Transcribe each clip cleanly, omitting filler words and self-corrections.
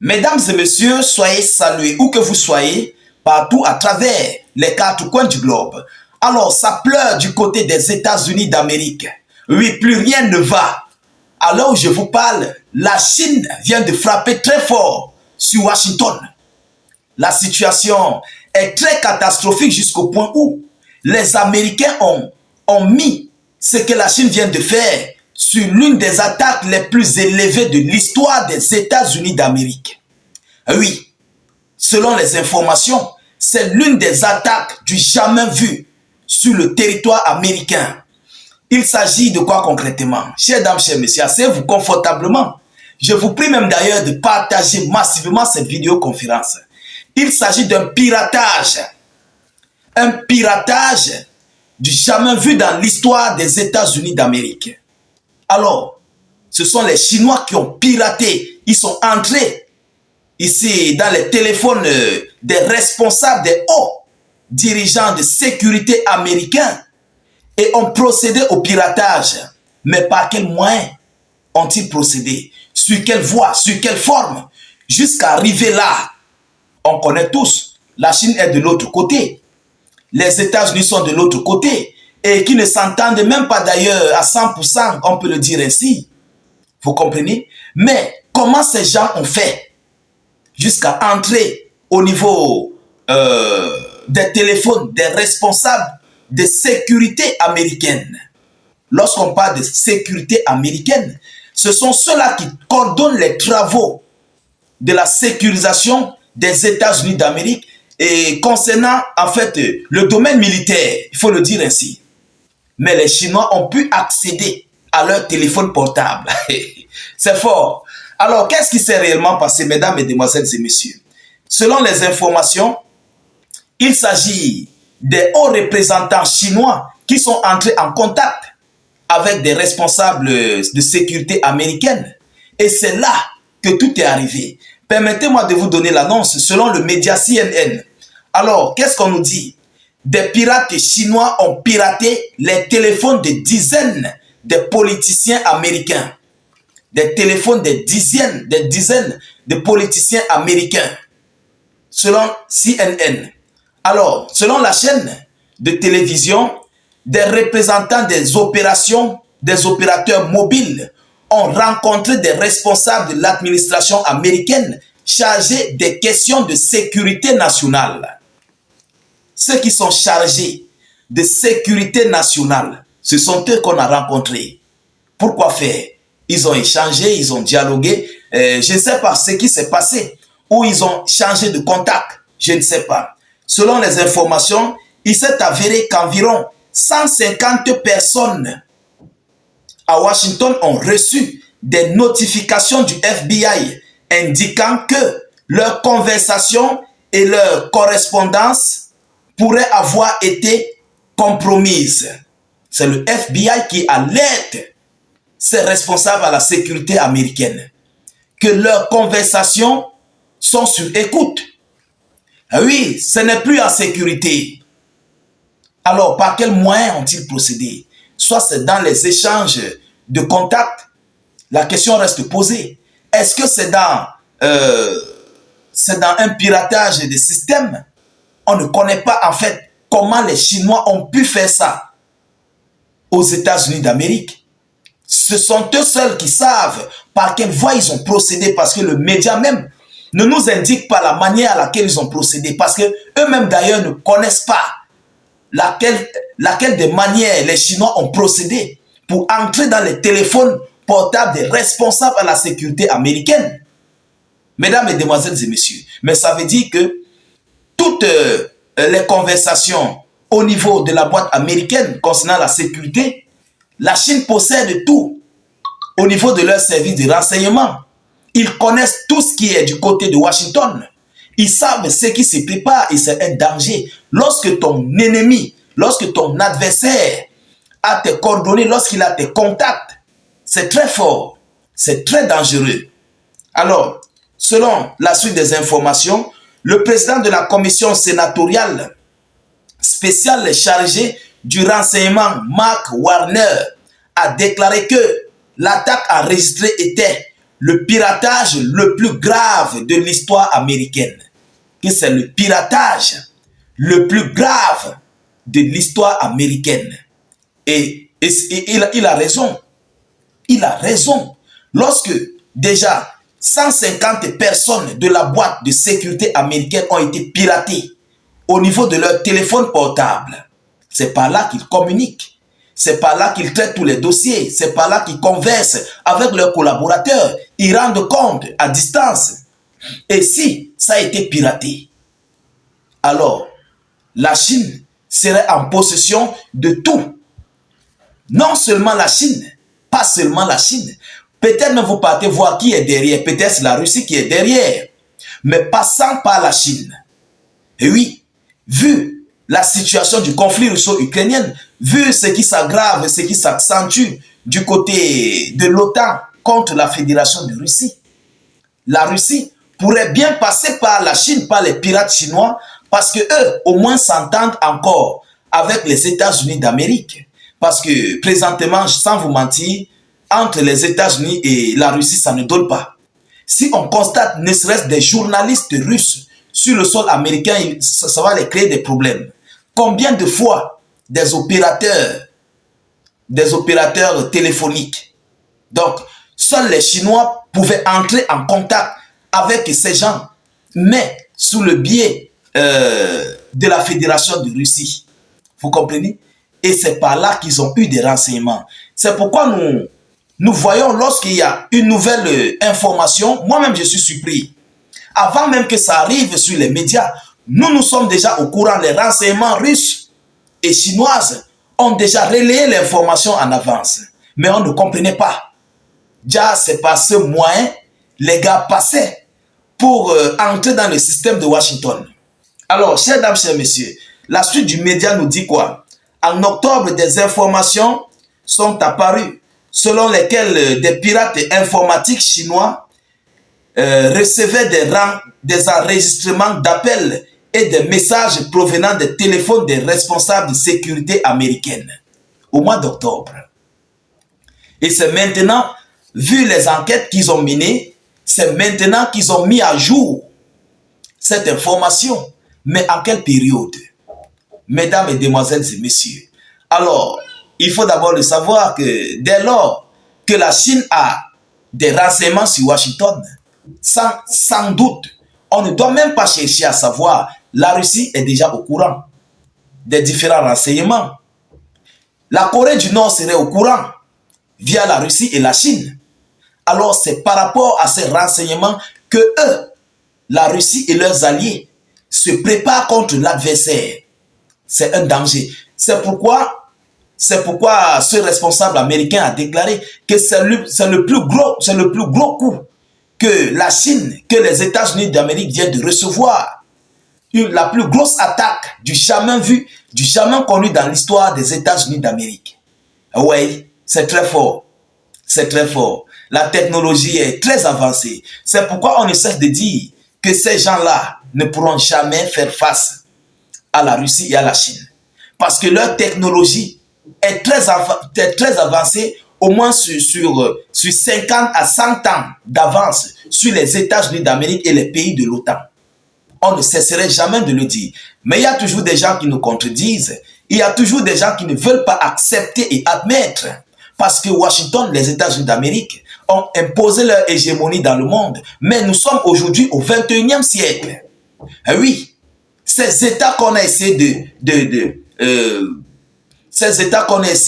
Mesdames et messieurs, soyez salués où que vous soyez, partout à travers les quatre coins du globe. Alors, ça pleure du côté des États-Unis d'Amérique. Oui, plus rien ne va. À l'heure où je vous parle, la Chine vient de frapper très fort sur Washington. La situation est très catastrophique jusqu'au point où les Américains ont mis ce que la Chine vient de faire sur l'une des attaques les plus élevées de l'histoire des États-Unis d'Amérique. Oui, selon les informations, c'est l'une des attaques du jamais vu sur le territoire américain. Il s'agit de quoi concrètement? Chers dames, chers messieurs, asseyez-vous confortablement. Je vous prie même d'ailleurs de partager massivement cette vidéoconférence. Il s'agit d'un piratage du jamais vu dans l'histoire des États-Unis d'Amérique. Alors, ce sont les Chinois qui ont piraté. Ils sont entrés ici dans les téléphones des responsables, des hauts dirigeants de sécurité américains et ont procédé au piratage. Mais par quels moyens ont-ils procédé? Sur quelle voie? Sur quelle forme? Jusqu'à arriver là, on connaît tous, la Chine est de l'autre côté. Les États-Unis sont de l'autre côté et qui ne s'entendent même pas d'ailleurs à 100%, on peut le dire ainsi. Vous comprenez? Mais comment ces gens ont fait jusqu'à entrer au niveau des téléphones des responsables de sécurité américaine? Lorsqu'on parle de sécurité américaine, ce sont ceux-là qui coordonnent les travaux de la sécurisation des États-Unis d'Amérique et concernant en fait le domaine militaire, il faut le dire ainsi. Mais les Chinois ont pu accéder à leur téléphone portable. C'est fort. Alors, qu'est-ce qui s'est réellement passé, mesdames, mesdemoiselles et messieurs? Selon les informations, il s'agit des hauts représentants chinois qui sont entrés en contact avec des responsables de sécurité américaine. Et c'est là que tout est arrivé. Permettez-moi de vous donner l'annonce selon le média CNN. Alors, qu'est-ce qu'on nous dit? Des pirates chinois ont piraté les téléphones de dizaines de politiciens américains. Des téléphones des dizaines de politiciens américains. Selon CNN. Alors, selon la chaîne de télévision, des représentants des opérations, des opérateurs mobiles ont rencontré des responsables de l'administration américaine chargés des questions de sécurité nationale. Ceux qui sont chargés de sécurité nationale, ce sont eux qu'on a rencontrés. Pourquoi faire? Ils ont échangé, ils ont dialogué. Je ne sais pas ce qui s'est passé. Ou ils ont changé de contact. Je ne sais pas. Selon les informations, il s'est avéré qu'environ 150 personnes à Washington ont reçu des notifications du FBI indiquant que leur conversation et leur correspondance pourraient avoir été compromises. C'est le FBI qui alerte ses responsables à la sécurité américaine que leurs conversations sont sur écoute. Ah oui, ce n'est plus en sécurité. Alors, par quels moyens ont-ils procédé? Soit c'est dans les échanges de contacts, la question reste posée. Est-ce que c'est dans un piratage des systèmes? On ne connaît pas en fait comment les Chinois ont pu faire ça aux États-Unis d'Amérique. Ce sont eux seuls qui savent par quelle voie ils ont procédé parce que le média même ne nous indique pas la manière à laquelle ils ont procédé parce que eux-mêmes d'ailleurs ne connaissent pas laquelle des manières les Chinois ont procédé pour entrer dans les téléphones portables des responsables à la sécurité américaine. Mesdames, mesdemoiselles et messieurs, mais ça veut dire que toutes les conversations au niveau de la boîte américaine concernant la sécurité, la Chine possède tout au niveau de leur service de renseignement. Ils connaissent tout ce qui est du côté de Washington. Ils savent ce qui se prépare et c'est un danger. Lorsque ton ennemi, lorsque ton adversaire a tes coordonnées, lorsqu'il a tes contacts, c'est très fort, c'est très dangereux. Alors, selon la suite des informations, le président de la commission sénatoriale spéciale chargée du renseignement, Mark Warner, a déclaré que l'attaque enregistrée était le piratage le plus grave de l'histoire américaine. Que c'est le piratage le plus grave de l'histoire américaine. Et il a raison. Il a raison. Lorsque déjà 150 personnes de la boîte de sécurité américaine ont été piratées au niveau de leur téléphone portable, c'est par là qu'ils communiquent. C'est par là qu'ils traitent tous les dossiers. C'est par là qu'ils conversent avec leurs collaborateurs. Ils rendent compte à distance. Et si ça a été piraté, alors la Chine serait en possession de tout. Non seulement la Chine, pas seulement la Chine. Peut-être même vous partez voir qui est derrière. Peut-être c'est la Russie qui est derrière. Mais passant par la Chine. Et oui, vu la situation du conflit russo-ukrainien, vu ce qui s'aggrave, ce qui s'accentue du côté de l'OTAN contre la Fédération de Russie, la Russie pourrait bien passer par la Chine, par les pirates chinois, parce que eux, au moins, s'entendent encore avec les États-Unis d'Amérique. Parce que présentement, sans vous mentir, entre les États-Unis et la Russie, ça ne donne pas. Si on constate ne serait-ce des journalistes russes sur le sol américain, ça va les créer des problèmes. Combien de fois des opérateurs téléphoniques, donc seuls les Chinois pouvaient entrer en contact avec ces gens, mais sous le biais de la Fédération de Russie. Vous comprenez? Et c'est par là qu'ils ont eu des renseignements. C'est pourquoi nous voyons lorsqu'il y a une nouvelle information, moi-même je suis surpris. Avant même que ça arrive sur les médias, nous sommes déjà au courant. Les renseignements russes et chinoises ont déjà relayé l'information en avance. Mais on ne comprenait pas. Déjà, c'est par ce moyen, les gars passaient pour entrer dans le système de Washington. Alors, chers dames, chers messieurs, la suite du média nous dit quoi? En octobre, des informations sont apparues selon lesquelles des pirates informatiques chinois recevaient des enregistrements d'appels et des messages provenant des téléphones des responsables de sécurité américaine au mois d'octobre. Et c'est maintenant, vu les enquêtes qu'ils ont menées, c'est maintenant qu'ils ont mis à jour cette information. Mais en quelle période? Mesdames et demoiselles et messieurs. Alors, il faut d'abord le savoir que dès lors que la Chine a des renseignements sur Washington, sans doute, on ne doit même pas chercher à savoir. La Russie est déjà au courant des différents renseignements. La Corée du Nord serait au courant via la Russie et la Chine. Alors c'est par rapport à ces renseignements que eux, la Russie et leurs alliés, se préparent contre l'adversaire. C'est un danger. C'est pourquoi ce responsable américain a déclaré que c'est le plus gros coup que la Chine, que les États-Unis d'Amérique viennent de recevoir. La plus grosse attaque du jamais vu, du jamais connu dans l'histoire des États-Unis d'Amérique. Oui, c'est très fort. C'est très fort. La technologie est très avancée. C'est pourquoi on ne cesse de dire que ces gens-là ne pourront jamais faire face à la Russie et à la Chine. Parce que leur technologie est très avancée, au moins sur 50 à 100 ans d'avance sur les États-Unis d'Amérique et les pays de l'OTAN. On ne cesserait jamais de le dire. Mais il y a toujours des gens qui nous contredisent. Il y a toujours des gens qui ne veulent pas accepter et admettre. Parce que Washington, les États-Unis d'Amérique, ont imposé leur hégémonie dans le monde. Mais nous sommes aujourd'hui au 21e siècle. Et oui, ces États qu'on a essayé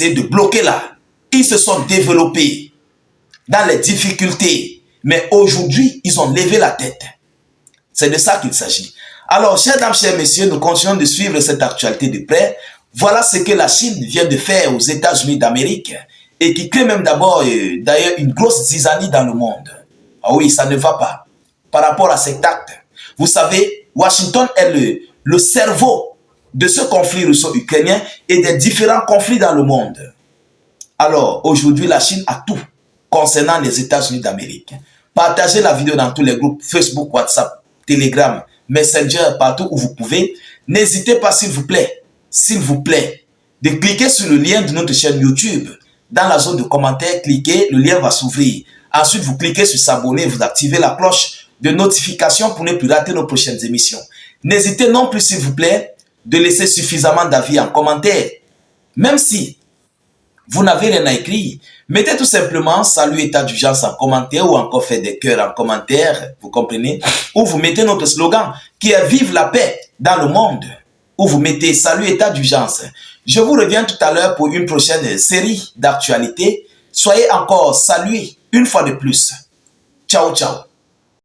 de bloquer là, ils se sont développés dans les difficultés. Mais aujourd'hui, ils ont levé la tête. C'est de ça qu'il s'agit. Alors, chers dames, chers messieurs, nous continuons de suivre cette actualité de près. Voilà ce que la Chine vient de faire aux États-Unis d'Amérique et qui crée même d'abord, d'ailleurs, une grosse zizanie dans le monde. Ah oui, ça ne va pas. Par rapport à cet acte, vous savez, Washington est le cerveau de ce conflit russo-ukrainien et des différents conflits dans le monde. Alors, aujourd'hui, la Chine a tout concernant les États-Unis d'Amérique. Partagez la vidéo dans tous les groupes Facebook, WhatsApp, Telegram, Messenger, partout où vous pouvez. N'hésitez pas, s'il vous plaît, de cliquer sur le lien de notre chaîne YouTube. Dans la zone de commentaires, cliquez, le lien va s'ouvrir. Ensuite, vous cliquez sur s'abonner, vous activez la cloche de notification pour ne plus rater nos prochaines émissions. N'hésitez non plus, s'il vous plaît, de laisser suffisamment d'avis en commentaire. Même si vous n'avez rien à écrire, mettez tout simplement salut état d'urgence en commentaire ou encore faites des cœurs en commentaire, vous comprenez? Ou vous mettez notre slogan qui est vive la paix dans le monde. Ou vous mettez salut état d'urgence. Je vous reviens tout à l'heure pour une prochaine série d'actualités. Soyez encore salués une fois de plus. Ciao, ciao.